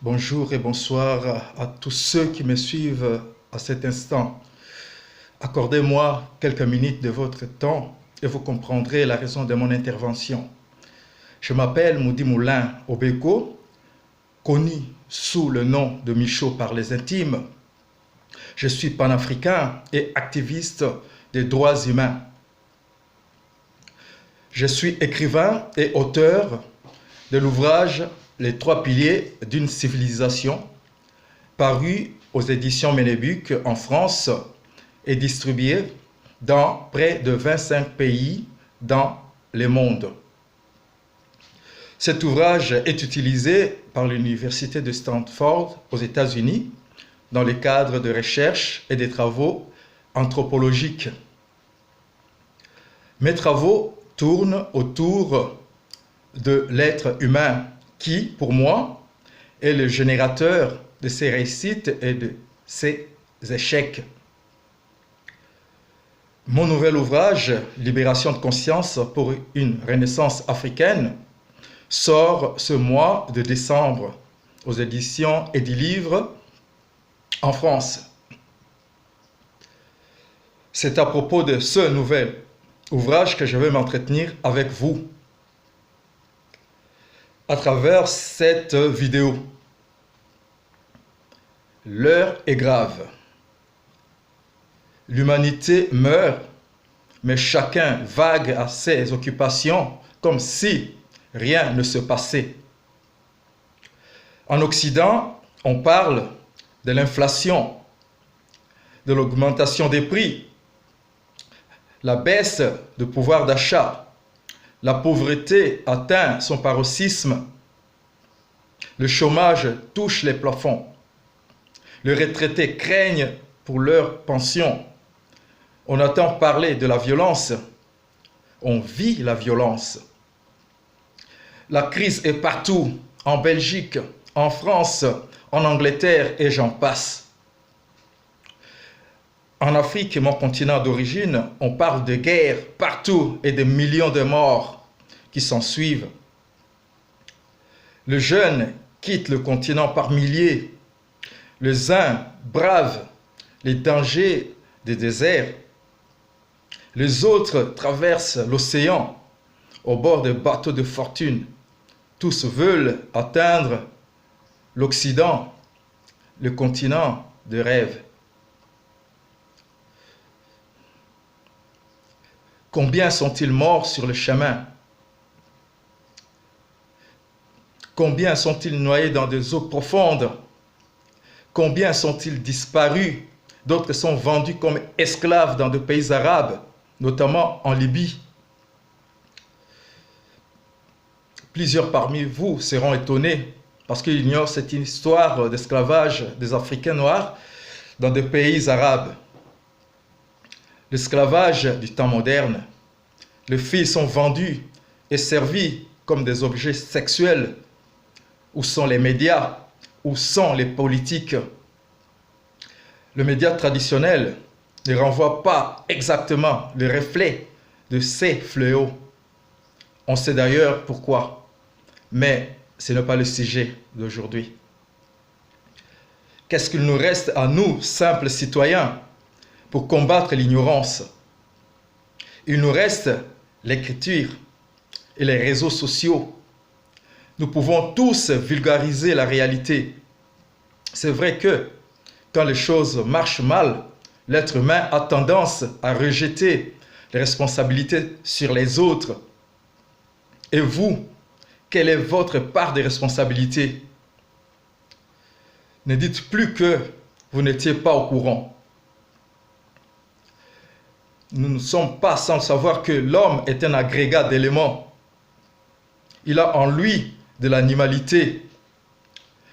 Bonjour et bonsoir à tous ceux qui me suivent à cet instant. Accordez-moi quelques minutes de votre temps et vous comprendrez la raison de mon intervention. Je m'appelle Moudi Moulin Obeko, connu sous le nom de Michaud par les intimes. Je suis panafricain et activiste des droits humains. Je suis écrivain et auteur de l'ouvrage « Les trois piliers d'une civilisation » paru aux éditions Ménébuc en France et distribué dans près de 25 pays dans le monde. Cet ouvrage est utilisé par l'Université de Stanford aux États-Unis dans le cadre de recherche et des travaux anthropologiques. Mes travaux tournent autour de l'être humain qui, pour moi, est le générateur de ses réussites et de ses échecs. Mon nouvel ouvrage, Libération de conscience pour une renaissance africaine, sort ce mois de décembre aux éditions Edilivre en France. C'est à propos de ce nouvel ouvrage que je vais m'entretenir avec vous à travers cette vidéo. L'heure est grave. L'humanité meurt, mais chacun vague à ses occupations comme si rien ne se passait. En Occident, on parle de l'inflation, de l'augmentation des prix, la baisse de pouvoir d'achat, la pauvreté atteint son paroxysme, le chômage touche les plafonds, les retraités craignent pour leur pension. On entend parler de la violence, on vit la violence. La crise est partout, en Belgique, en France, en Angleterre et j'en passe. En Afrique, mon continent d'origine, on parle de guerre partout et de millions de morts qui s'en suivent. Les jeunes quittent le continent par milliers. Les uns bravent les dangers des déserts. Les autres traversent l'océan au bord de bateaux de fortune. Tous veulent atteindre l'Occident, le continent de rêve. Combien sont-ils morts sur le chemin? Combien sont-ils noyés dans des eaux profondes? Combien sont-ils disparus? D'autres sont vendus comme esclaves dans des pays arabes, notamment en Libye. Plusieurs parmi vous seront étonnés parce qu'ils ignorent cette histoire d'esclavage des Africains noirs dans des pays arabes. L'esclavage du temps moderne. Les filles sont vendues et servies comme des objets sexuels. Où sont les médias? Où sont les politiques? Le média traditionnel ne renvoie pas exactement le reflet de ces fléaux. On sait d'ailleurs pourquoi, mais ce n'est pas le sujet d'aujourd'hui. Qu'est-ce qu'il nous reste à nous, simples citoyens, pour combattre l'ignorance? Il nous reste l'écriture et les réseaux sociaux. Nous pouvons tous vulgariser la réalité. C'est vrai que quand les choses marchent mal, l'être humain a tendance à rejeter les responsabilités sur les autres. Et vous, quelle est votre part de responsabilité? Ne dites plus que vous n'étiez pas au courant. Nous ne sommes pas sans savoir que l'homme est un agrégat d'éléments. Il a en lui de l'animalité,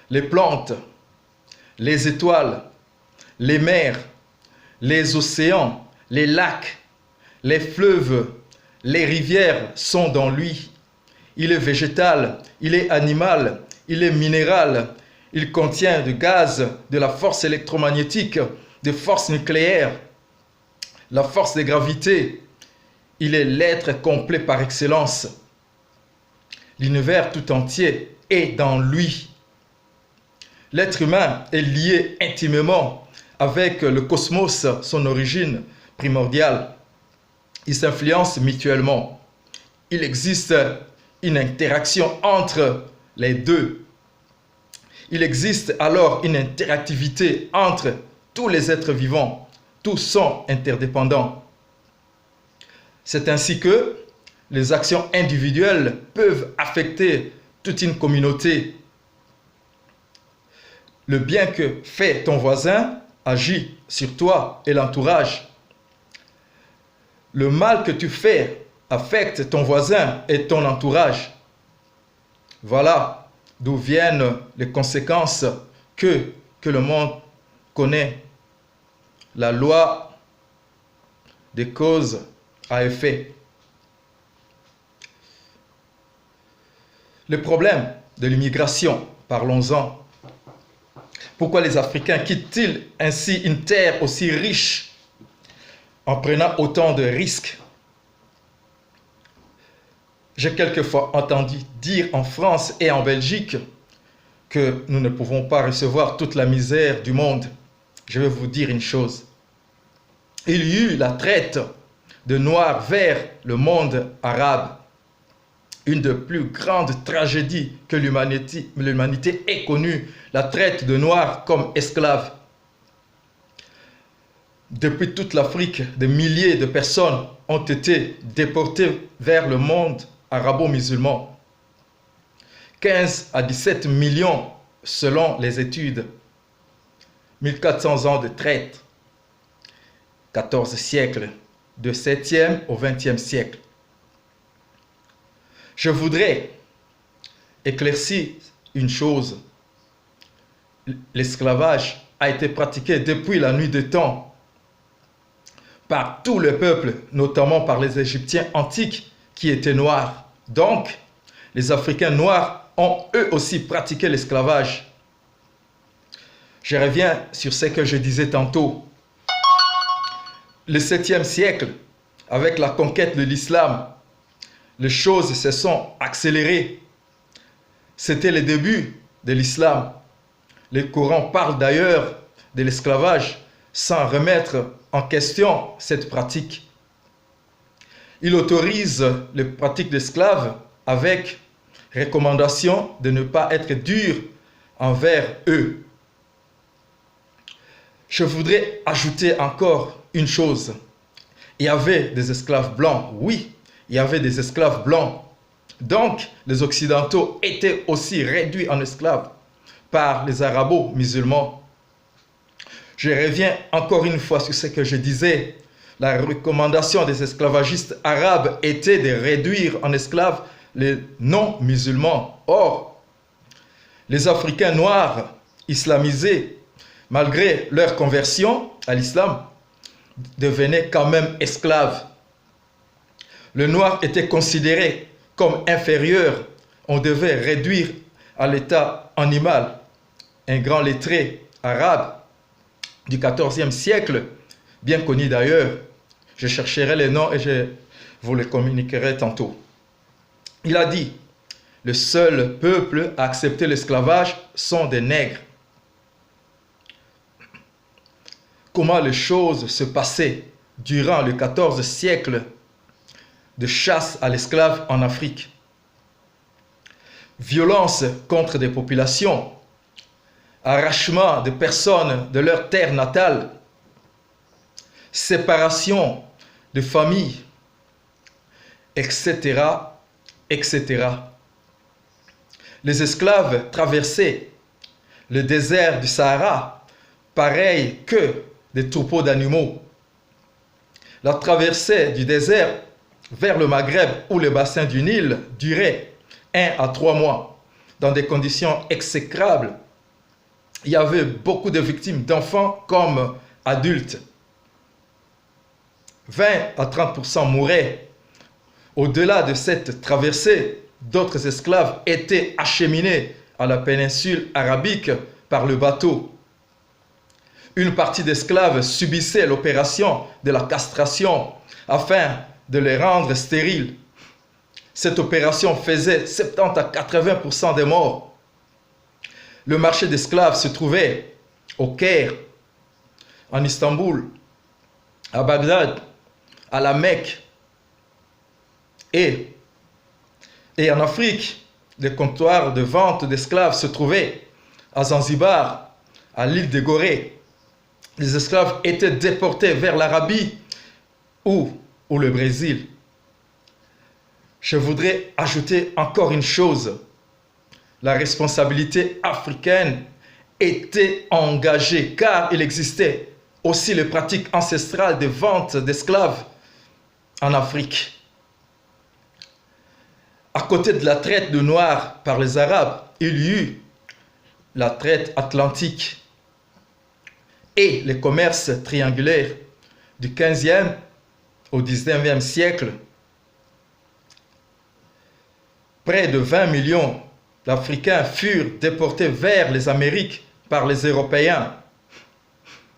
les plantes, les étoiles, les mers, les océans, les lacs, les fleuves, les rivières sont dans lui. Il est végétal, il est animal, il est minéral, il contient du gaz, de la force électromagnétique, des forces nucléaires, la force de gravité. Il est l'être complet par excellence. L'univers tout entier est dans lui. L'être humain est lié intimement avec le cosmos, son origine primordiale. Ils s'influencent mutuellement. Il existe une interaction entre les deux. Il existe alors une interactivité entre tous les êtres vivants. Tous sont interdépendants. C'est ainsi que les actions individuelles peuvent affecter toute une communauté. Le bien que fait ton voisin agit sur toi et l'entourage. Le mal que tu fais affecte ton voisin et ton entourage. Voilà d'où viennent les conséquences que le monde connaît. La loi des causes à effet. Le problème de l'immigration, parlons-en. Pourquoi les Africains quittent-ils ainsi une terre aussi riche en prenant autant de risques? J'ai quelquefois entendu dire en France et en Belgique que nous ne pouvons pas recevoir toute la misère du monde. Je vais vous dire une chose. Il y eut la traite de Noirs vers le monde arabe. Une des plus grandes tragédies que l'humanité ait connue, la traite de Noirs comme esclaves. Depuis toute l'Afrique, des milliers de personnes ont été déportées vers le monde arabo-musulman. 15 à 17 millions selon les études. 1400 ans de traite. 14 siècles, de 7e au 20e siècle. Je voudrais éclaircir une chose. L'esclavage a été pratiqué depuis la nuit des temps par tout le peuple, notamment par les Égyptiens antiques qui étaient noirs. Donc, les Africains noirs ont eux aussi pratiqué l'esclavage. Je reviens sur ce que je disais tantôt. Le 7e siècle, avec la conquête de l'islam, les choses se sont accélérées. C'était le début de l'islam. Le Coran parle d'ailleurs de l'esclavage sans remettre en question cette pratique. Il autorise les pratiques d'esclaves avec recommandation de ne pas être dur envers eux. Je voudrais ajouter encore une chose. Il y avait des esclaves blancs, oui, il y avait des esclaves blancs. Donc, les Occidentaux étaient aussi réduits en esclaves par les arabo-musulmans. Je reviens encore une fois sur ce que je disais. La recommandation des esclavagistes arabes était de réduire en esclaves les non-musulmans. Or, les Africains noirs islamisés, malgré leur conversion à l'islam, devenaient quand même esclaves. Le noir était considéré comme inférieur. On devait réduire à l'état animal. Un grand lettré arabe du XIVe siècle, bien connu d'ailleurs, je chercherai les noms et je vous les communiquerai tantôt. Il a dit, le seul peuple à accepter l'esclavage sont des nègres. Comment les choses se passaient durant le XIVe siècle de chasse à l'esclave en Afrique. Violence contre des populations, arrachement de personnes de leur terre natale, séparation de familles, etc., etc. Les esclaves traversaient le désert du Sahara, pareil que des troupeaux d'animaux. La traversée du désert vers le Maghreb ou le bassin du Nil durait 1 à 3 mois, dans des conditions exécrables. Il y avait beaucoup de victimes d'enfants comme adultes. 20 à 30% mouraient. Au-delà de cette traversée, d'autres esclaves étaient acheminés à la péninsule arabique par le bateau. Une partie d'esclaves subissait l'opération de la castration afin de les rendre stériles. Cette opération faisait 70 à 80% des morts. Le marché d'esclaves se trouvait au Caire, en Istanbul, à Bagdad, à la Mecque et en Afrique. Les comptoirs de vente d'esclaves se trouvaient à Zanzibar, à l'île de Gorée. Les esclaves étaient déportés vers l'Arabie ou le Brésil. Je voudrais ajouter encore une chose. La responsabilité africaine était engagée car il existait aussi les pratiques ancestrales de vente d'esclaves en Afrique. À côté de la traite de Noirs par les Arabes, il y eut la traite atlantique et les commerces triangulaires du 15e au 19e siècle. Près de 20 millions d'Africains furent déportés vers les Amériques par les Européens,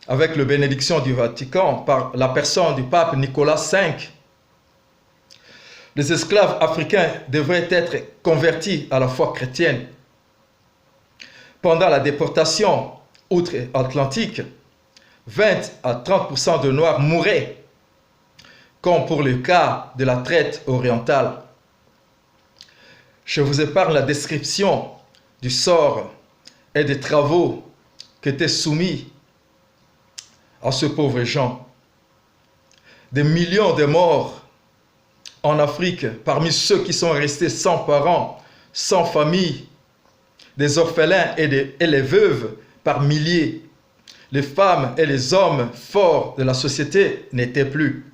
avec la bénédiction du Vatican par la personne du pape Nicolas V. Les esclaves africains devraient être convertis à la foi chrétienne. Pendant la déportation outre-Atlantique, 20 à 30% de Noirs mouraient, comme pour le cas de la traite orientale. Je vous épargne la description du sort et des travaux qui étaient soumis à ce pauvre gens. Des millions de morts en Afrique, parmi ceux qui sont restés sans parents, sans famille, des orphelins et les veuves par milliers. Les femmes et les hommes forts de la société n'étaient plus.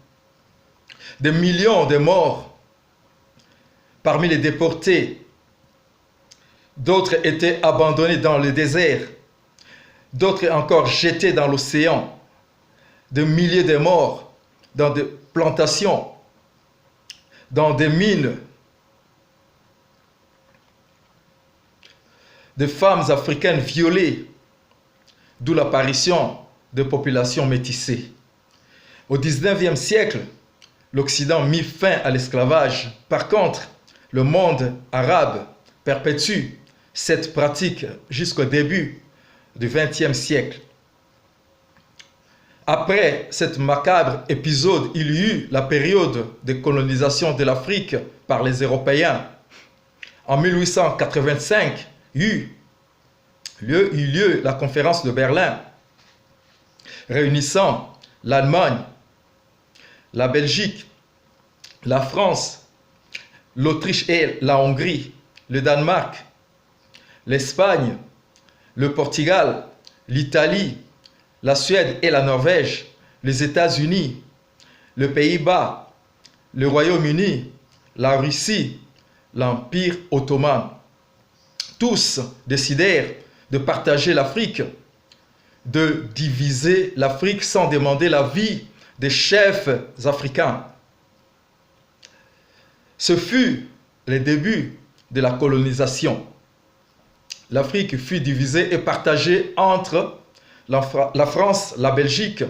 Des millions de morts parmi les déportés. D'autres étaient abandonnés dans le désert. D'autres encore jetés dans l'océan. Des milliers de morts dans des plantations, dans des mines. Des femmes africaines violées, d'où l'apparition de populations métissées. Au 19e siècle, l'Occident mit fin à l'esclavage. Par contre, le monde arabe perpétue cette pratique jusqu'au début du XXe siècle. Après cet macabre épisode, il y eut la période de colonisation de l'Afrique par les Européens. En 1885, il eut lieu la conférence de Berlin, réunissant l'Allemagne, la Belgique, la France, l'Autriche et la Hongrie, le Danemark, l'Espagne, le Portugal, l'Italie, la Suède et la Norvège, les États-Unis, les Pays-Bas, le Royaume-Uni, la Russie, l'Empire ottoman. Tous décidèrent de partager l'Afrique, de diviser l'Afrique sans demander l'avis des chefs africains. Ce fut le début de la colonisation. L'Afrique fut divisée et partagée entre la France, la Belgique,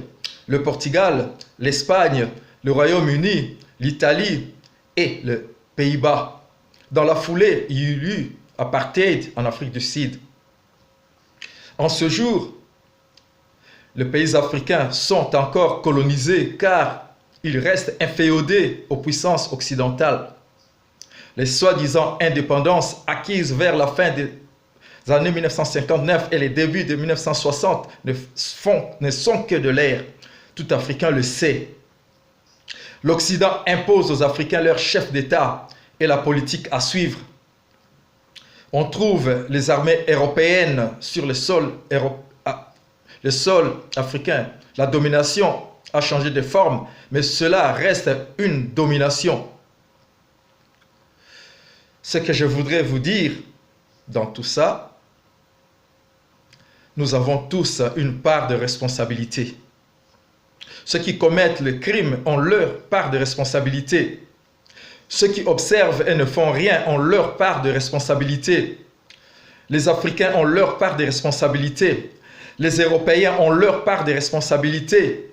le Portugal, l'Espagne, le Royaume-Uni, l'Italie et les Pays-Bas. Dans la foulée, il y eut apartheid en Afrique du Sud. En ce jour, les pays africains sont encore colonisés car ils restent inféodés aux puissances occidentales. Les soi-disant indépendances acquises vers la fin des années 1959 et les débuts de 1960 ne sont que de l'air. Tout Africain le sait. L'Occident impose aux Africains leur chef d'État et la politique à suivre. On trouve les armées européennes sur le sol africain. La domination a changé de forme, mais cela reste une domination. Ce que je voudrais vous dire dans tout ça, nous avons tous une part de responsabilité. Ceux qui commettent le crime ont leur part de responsabilité. Ceux qui observent et ne font rien ont leur part de responsabilité. Les Africains ont leur part de responsabilité. Les Européens ont leur part de responsabilité.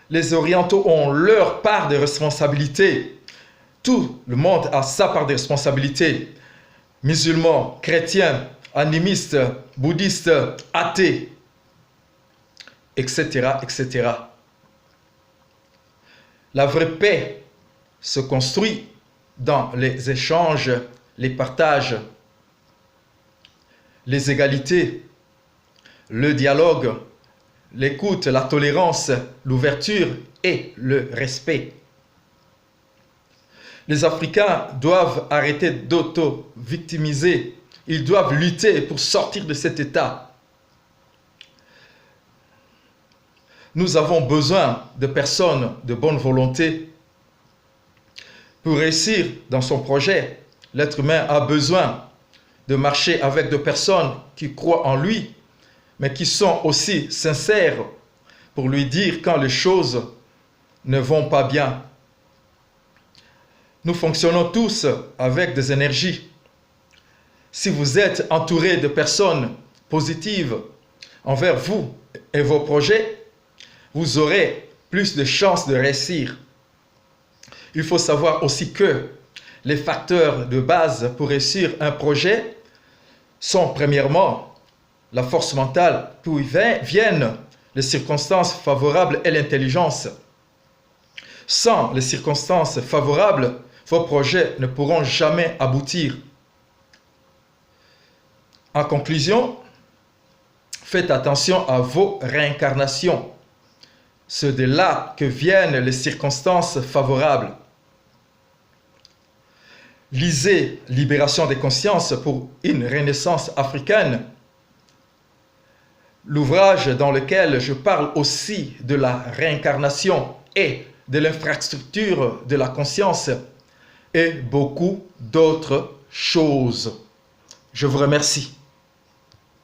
Les Orientaux ont leur part de responsabilité. Tout le monde a sa part de responsabilité. Musulmans, chrétiens, animistes, bouddhistes, athées, etc., etc. La vraie paix se construit dans les échanges, les partages, les égalités, le dialogue, l'écoute, la tolérance, l'ouverture et le respect. Les Africains doivent arrêter d'auto-victimiser. Ils doivent lutter pour sortir de cet état. Nous avons besoin de personnes de bonne volonté. Pour réussir dans son projet, l'être humain a besoin de marcher avec des personnes qui croient en lui, mais qui sont aussi sincères pour lui dire quand les choses ne vont pas bien. Nous fonctionnons tous avec des énergies. Si vous êtes entouré de personnes positives envers vous et vos projets, vous aurez plus de chances de réussir. Il faut savoir aussi que les facteurs de base pour réussir un projet sont premièrement la force mentale, puis viennent les circonstances favorables et l'intelligence. Sans les circonstances favorables, vos projets ne pourront jamais aboutir. En conclusion, faites attention à vos réincarnations. C'est de là que viennent les circonstances favorables. Lisez Libération des consciences pour une renaissance africaine, l'ouvrage dans lequel je parle aussi de la réincarnation et de l'infrastructure de la conscience et beaucoup d'autres choses. Je vous remercie.